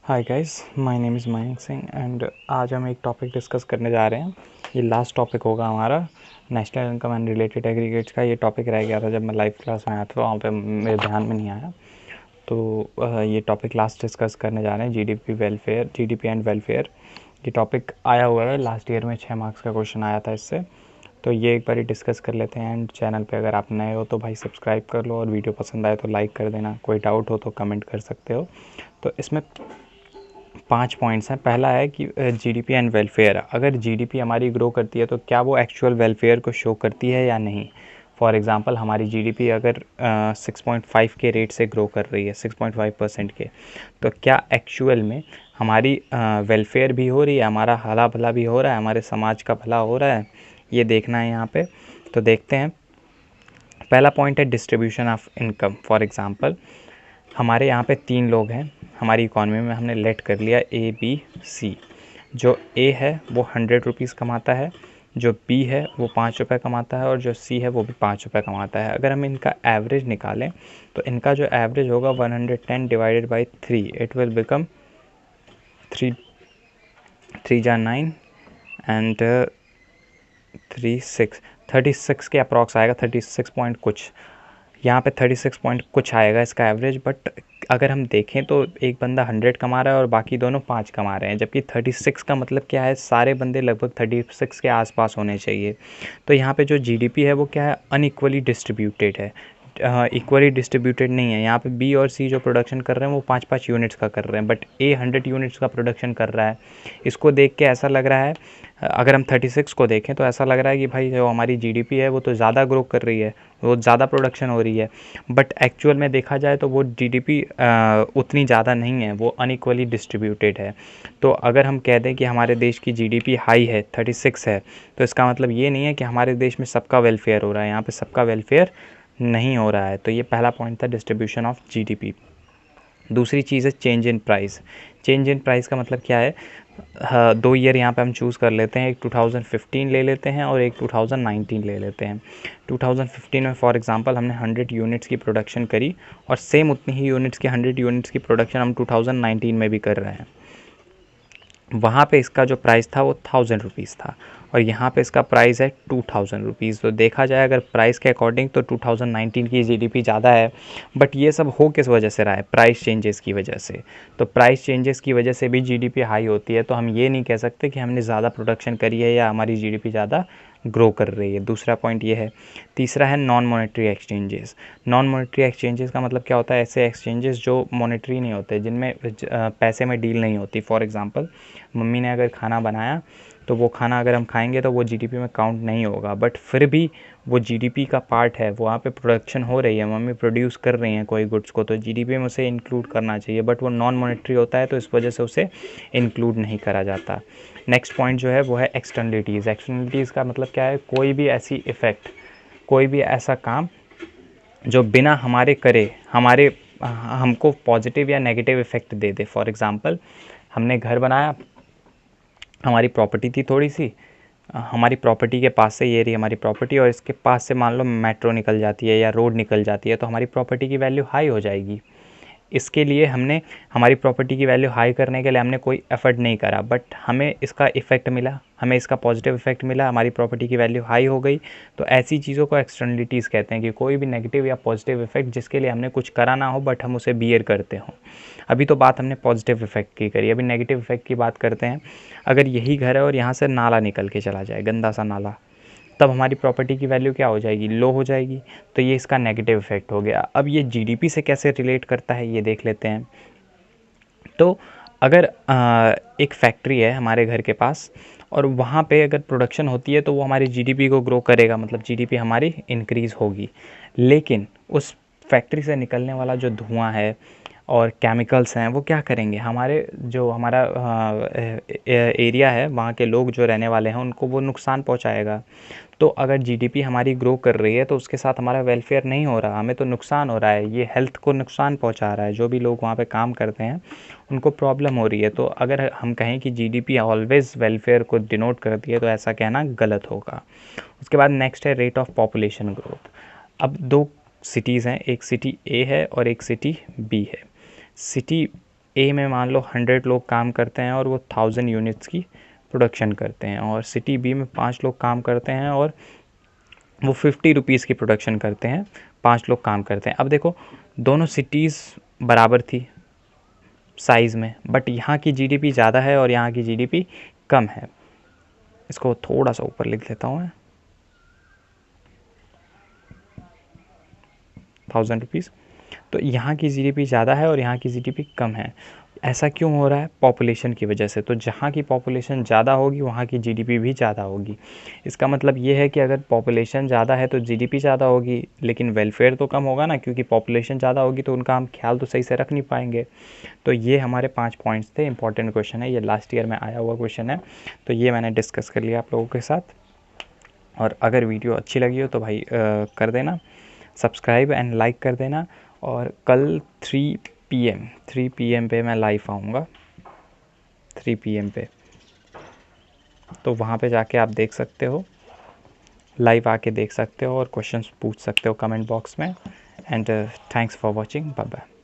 Hi guys, my name is Mayank Singh and आज हम एक टॉपिक डिस्कस करने जा रहे हैं। ये लास्ट टॉपिक होगा हमारा national income and related aggregates का। ये टॉपिक रह गया था जब मैं लाइव क्लास में आया था, वहाँ पे मेरे ध्यान में नहीं आया। तो ये टॉपिक लास्ट डिस्कस करने जा रहे हैं, जीडीपी एंड वेलफेयर। ये टॉपिक आया हुआ है लास्ट ईयर में, 6 मार्क्स का क्वेश्चन आया था इससे। तो ये एक बार डिस्कस कर लेते हैं। एंड चैनल पे अगर आप नए हो तो भाई सब्सक्राइब कर लो, और वीडियो पसंद आए तो लाइक कर देना। कोई डाउट हो तो कमेंट कर सकते हो। तो इसमें 5 पॉइंट्स हैं। पहला है कि जीडीपी एंड वेलफेयर। अगर जीडीपी हमारी ग्रो करती है तो क्या वो एक्चुअल वेलफेयर को शो करती है या नहीं। फॉर एग्ज़ाम्पल, हमारी जीडीपी अगर 6.5 के रेट से ग्रो कर रही है, 6.5% के, तो क्या एक्चुअल में हमारी वेलफेयर भी हो रही है, हमारा भला भला भी हो रहा है, हमारे समाज का भला हो रहा है, ये देखना है यहाँ पे। तो देखते हैं। पहला पॉइंट है distribution of income. For example, हमारे यहाँ पे 3 लोग हैं हमारी इकॉनमी में, हमने लेट कर लिया ए बी सी। जो ए है वो 100 रुपीज़ कमाता है, जो बी है वो 5 रुपये कमाता है, और जो सी है वो भी 5 रुपये कमाता है। अगर हम इनका एवरेज निकालें तो इनका जो एवरेज होगा 110 divided by 3, it will become 3 3 जा 9 एंड 3 6 36 के अप्रॉक्स आएगा, 36 पॉइंट कुछ। यहाँ पे 36 पॉइंट कुछ आएगा इसका एवरेज। बट अगर हम देखें तो एक बंदा 100 कमा रहा है और बाकी दोनों 5 कमा रहे हैं, जबकि 36 का मतलब क्या है, सारे बंदे लगभग 36 के आसपास होने चाहिए। तो यहाँ पे जो जीडीपी है वो क्या है, अनइक्वली डिस्ट्रीब्यूटेड है, इक्वली डिस्ट्रीब्यूटेड नहीं है। यहाँ पे बी और सी जो प्रोडक्शन कर रहे हैं वो 5-5 यूनिट्स का कर रहे हैं, बट ए 100 यूनिट्स का प्रोडक्शन कर रहा है। इसको देख के ऐसा लग रहा है, अगर हम 36 को देखें तो ऐसा लग रहा है कि भाई जो हमारी जीडीपी है वो तो ज़्यादा ग्रो कर रही है, वो ज़्यादा प्रोडक्शन हो रही है। बट एक्चुअल में देखा जाए तो वो जीडीपी उतनी ज़्यादा नहीं है, वो अनइक्वली डिस्ट्रीब्यूटेड है। तो अगर हम कह दें कि हमारे देश की जीडीपी हाई है, 36 है, तो इसका मतलब ये नहीं है कि हमारे देश में सबका वेलफेयर हो रहा है। यहाँ पे सबका वेलफेयर नहीं हो रहा है। तो ये पहला पॉइंट था, डिस्ट्रीब्यूशन ऑफ जीडीपी। दूसरी चीज़ है change in price. Change in price का मतलब क्या है, 2 ईयर यहाँ पे हम चूज़ कर लेते हैं। एक 2015 ले लेते हैं और एक 2019 ले लेते हैं। 2015 में फॉर एग्जांपल हमने 100 यूनिट्स की प्रोडक्शन करी, और सेम उतनी ही यूनिट्स की 100 यूनिट्स की प्रोडक्शन हम 2019 में भी कर रहे हैं। वहाँ पे इसका जो प्राइस था वो 1000 रुपीज़ था, और यहाँ पे इसका प्राइस है 2000 रुपीज़। तो देखा जाए अगर प्राइस के अकॉर्डिंग तो 2019 की जीडीपी ज़्यादा है। बट ये सब हो किस वजह से रहा है, प्राइस चेंजेस की वजह से। तो प्राइस चेंजेस की वजह से भी जीडीपी हाई होती है। तो हम ये नहीं कह सकते कि हमने ज़्यादा प्रोडक्शन करी है या हमारी जीडीपी ज़्यादा ग्रो कर रही है। दूसरा पॉइंट ये है। तीसरा है non monetary exchanges. Non monetary exchanges का मतलब क्या होता है, ऐसे एक्सचेंजेस जो मॉनेटरी नहीं होते, जिनमें पैसे में डील नहीं होती। फॉर एग्जांपल, मम्मी ने अगर खाना बनाया तो वो खाना अगर हम खाएंगे तो वो जीडीपी में काउंट नहीं होगा, बट फिर भी वो जीडीपी का पार्ट है। वहाँ पे प्रोडक्शन हो रही है, मम्मी प्रोड्यूस कर रही हैं कोई गुड्स को, तो जीडीपी में उसे इंक्लूड करना चाहिए। बट वो नॉन मॉनेटरी होता है तो इस वजह से उसे इंक्लूड नहीं करा जाता। नेक्स्ट पॉइंट जो है वो है एक्सटर्नलिटीज़। एक्सटर्नलिटीज़ का मतलब क्या है, कोई भी ऐसी इफ़ेक्ट, कोई भी ऐसा काम जो बिना हमारे करे हमको पॉजिटिव या negative effect they they. For example, हमने घर बनाया, हमारी प्रॉपर्टी थी थोड़ी सी, हमारी प्रॉपर्टी के पास से, ये रही हमारी प्रॉपर्टी, और इसके पास से मान लो मेट्रो निकल जाती है या रोड निकल जाती है, तो हमारी प्रॉपर्टी की वैल्यू हाई हो जाएगी। इसके लिए हमने, हमारी प्रॉपर्टी की वैल्यू हाई करने के लिए हमने कोई एफर्ट नहीं करा, बट हमें इसका इफ़ेक्ट मिला, हमें इसका पॉजिटिव इफेक्ट मिला, हमारी प्रॉपर्टी की वैल्यू हाई हो गई। तो ऐसी चीज़ों को एक्सटर्नलिटीज़ कहते हैं, कि कोई भी नेगेटिव या पॉजिटिव इफेक्ट जिसके लिए हमने कुछ करा ना हो बट हम उसे बियर करते हों। अभी तो बात हमने पॉजिटिव इफेक्ट की करी, अभी नेगेटिव इफेक्ट की बात करते हैं। अगर यही घर है और यहाँ से नाला निकल के चला जाए, गंदा सा नाला, तब हमारी प्रॉपर्टी की वैल्यू क्या हो जाएगी, लो हो जाएगी। तो ये इसका नेगेटिव इफेक्ट हो गया। अब ये जीडीपी से कैसे रिलेट करता है ये देख लेते हैं। तो अगर एक फैक्ट्री है हमारे घर के पास, और वहाँ पे अगर प्रोडक्शन होती है तो वो हमारी जीडीपी को ग्रो करेगा, मतलब जीडीपी हमारी इंक्रीज़ होगी। लेकिन उस फैक्ट्री से निकलने वाला जो धुआं है और केमिकल्स हैं वो क्या करेंगे, हमारे जो हमारा एरिया है, वहाँ के लोग जो रहने वाले हैं उनको वो नुकसान पहुँचाएगा। तो अगर जीडीपी हमारी ग्रो कर रही है तो उसके साथ हमारा वेलफेयर नहीं हो रहा, हमें तो नुकसान हो रहा है, ये हेल्थ को नुकसान पहुंचा रहा है। जो भी लोग वहाँ पे काम करते हैं उनको प्रॉब्लम हो रही है। तो अगर हम कहें कि जीडीपी ऑलवेज वेलफेयर को डिनोट करती है तो ऐसा कहना गलत होगा। उसके बाद नेक्स्ट है रेट ऑफ पॉपुलेशन ग्रोथ। अब 2 सिटीज़ हैं, एक सिटी ए है और एक सिटी बी है। सिटी ए में मान लो 100 लोग काम करते हैं और वो 1000 यूनिट्स की प्रोडक्शन करते हैं, और सिटी बी में 5 लोग काम करते हैं और वो 50 रुपीज़ की प्रोडक्शन करते हैं, 5 लोग काम करते हैं। अब देखो दोनों सिटीज़ बराबर थी साइज़ में, बट यहाँ की जीडीपी ज़्यादा है और यहाँ की जीडीपी कम है। इसको थोड़ा सा ऊपर लिख लेता हूँ मैं, 1000 रुपीज़। तो यहाँ की जीडीपी ज़्यादा है और यहाँ की जीडीपी कम है। ऐसा क्यों हो रहा है? पॉपुलेशन की वजह से। तो जहाँ की पॉपुलेशन ज़्यादा होगी वहाँ की जीडीपी भी ज़्यादा होगी। इसका मतलब ये है कि अगर पॉपुलेशन ज़्यादा है तो जीडीपी ज़्यादा होगी, लेकिन वेलफेयर तो कम होगा ना, क्योंकि पॉपुलेशन ज़्यादा होगी तो उनका हम ख्याल तो सही से रख नहीं पाएंगे। तो ये हमारे 5 पॉइंट्स थे। इंपॉर्टेंट क्वेश्चन है, ये लास्ट ईयर में आया हुआ क्वेश्चन है, तो ये मैंने डिस्कस कर लिया आप लोगों के साथ। और अगर वीडियो अच्छी लगी हो तो भाई कर देना सब्सक्राइब एंड लाइक कर देना। और कल 3 PM पे मैं लाइव आऊँगा, 3 PM पे, तो वहाँ पे जाके आप देख सकते हो, लाइव आके देख सकते हो और क्वेश्चंस पूछ सकते हो कमेंट बॉक्स में। And thanks for watching, bye bye.